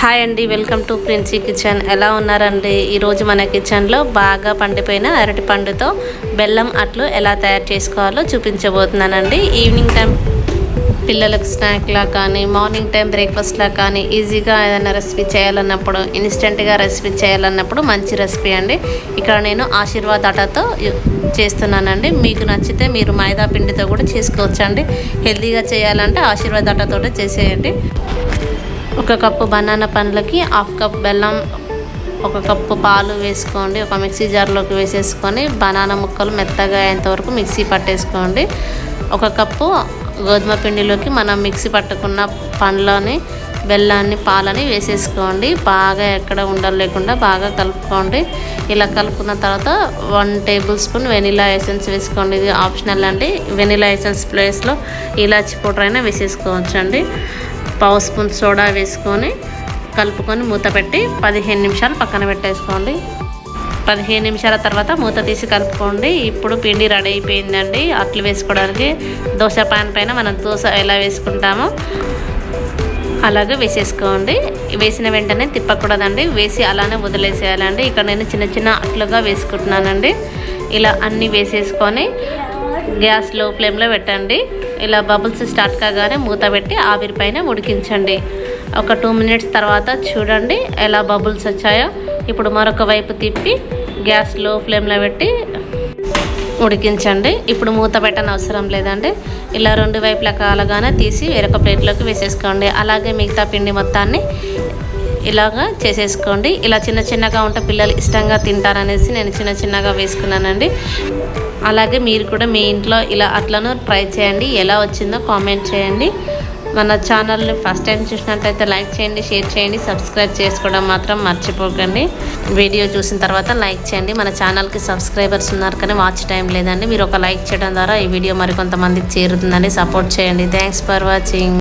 Hi అండి, welcome to princi kitchen. ఎలా ఉన్నారండి? ఈరోజు మన కిచెన్లో బాగా పండిపోయిన అరటి పండుతో బెల్లం అట్లు ఎలా తయారు చేసుకోవాలో చూపించబోతున్నానండి. ఈవినింగ్ టైం పిల్లలకు స్నాక్లా కానీ, మార్నింగ్ టైం బ్రేక్ఫాస్ట్లా కానీ, ఈజీగా ఏదైనా రెసిపీ చేయాలన్నప్పుడు, ఇన్స్టెంట్గా రెసిపీ చేయాలన్నప్పుడు మంచి రెసిపీ అండి. ఇక్కడ నేను ఆశీర్వాద్ ఆటాతో చేస్తున్నానండి. మీకు నచ్చితే మీరు మైదా పిండితో కూడా చేసుకోవచ్చండి. హెల్తీగా చేయాలంటే ఆశీర్వాద్ ఆటాతో చేసేయండి. ఒక కప్పు బనానా పండ్లకి హాఫ్ కప్ బెల్లం, ఒక కప్పు పాలు వేసుకోండి. ఒక మిక్సీ జార్లోకి వేసేసుకొని బనానా ముక్కలు మెత్తగా అయ్యేంతవరకు మిక్సీ పట్టేసుకోండి. ఒక కప్పు గోధుమ పిండిలోకి మనం మిక్సీ పట్టుకున్న పండ్లని, బెల్లాన్ని, పాలని వేసేసుకోండి. బాగా ఎక్కడ ఉండలు లేకుండా బాగా కలుపుకోండి. ఇలా కలుపుకున్న తర్వాత 1 టేబుల్ స్పూన్ వెనిలా ఎసెన్స్ వేసుకోండి. ఇది ఆప్షనల్ అండి. వెనిలా ఎసెన్స్ ప్లేస్లో ఇలాచి పౌడర్ అయినా వేసేసుకోవచ్చండి. 1/2 స్పూన్ సోడా వేసుకొని కలుపుకొని మూత పెట్టి 15 నిమిషాలు పక్కన పెట్టేసుకోండి. 15 నిమిషాల తర్వాత మూత తీసి కలుపుకోండి. ఇప్పుడు పిండి రెడీ అయిపోయిందండి. అట్లు వేసుకోవడానికి దోశ పాన్ పైన మనం దోశ ఎలా వేసుకుంటామో అలాగే వేసేసుకోండి. వేసిన వెంటనే తిప్పకూడదండి, వేసి అలానే వదిలేసేయాలండి. ఇక్కడ నేను చిన్న చిన్న అట్లుగా వేసుకుంటున్నానండి. ఇలా అన్నీ వేసేసుకొని గ్యాస్ లో ఫ్లేమ్లో పెట్టండి. ఇలా బబుల్స్ స్టార్ట్ కాగానే మూత పెట్టి ఆవిరి పైన ఉడికించండి. ఒక 2 మినిట్స్ తర్వాత చూడండి ఎలా బబుల్స్ వచ్చాయో. ఇప్పుడు మరొక వైపు తిప్పి గ్యాస్ లో ఫ్లేమ్లో పెట్టి ఉడికించండి. ఇప్పుడు మూత పెట్టని అవసరం లేదండి. ఇలా 2 వైపులా కాలగానే తీసి వేరొక ప్లేట్లోకి వేసేసుకోండి. అలాగే మిగతా పిండి మొత్తాన్ని ఇలాగా చేసేసుకోండి. ఇలా చిన్న చిన్నగా ఉంటే పిల్లలు ఇష్టంగా తింటారనేసి నేను చిన్న చిన్నగా వేసుకున్నానండి. అలాగే మీరు కూడా మీ ఇంట్లో ఇలా అట్లను ట్రై చేయండి. ఎలా వచ్చిందో కామెంట్ చేయండి. మన ఛానల్ని ఫస్ట్ టైం చూసినట్లయితే లైక్ చేయండి, షేర్ చేయండి, సబ్స్క్రైబ్ చేసుకోవడం మాత్రం మర్చిపోకండి. వీడియో చూసిన తర్వాత లైక్ చేయండి. మన ఛానల్కి సబ్స్క్రైబర్స్ ఉన్నారు కానీ వాచ్ టైం లేదండి. మీరు ఒక లైక్ చేయడం ద్వారా ఈ వీడియో మరికొంతమందికి చేరుతుందండి. సపోర్ట్ చేయండి. Thanks for watching.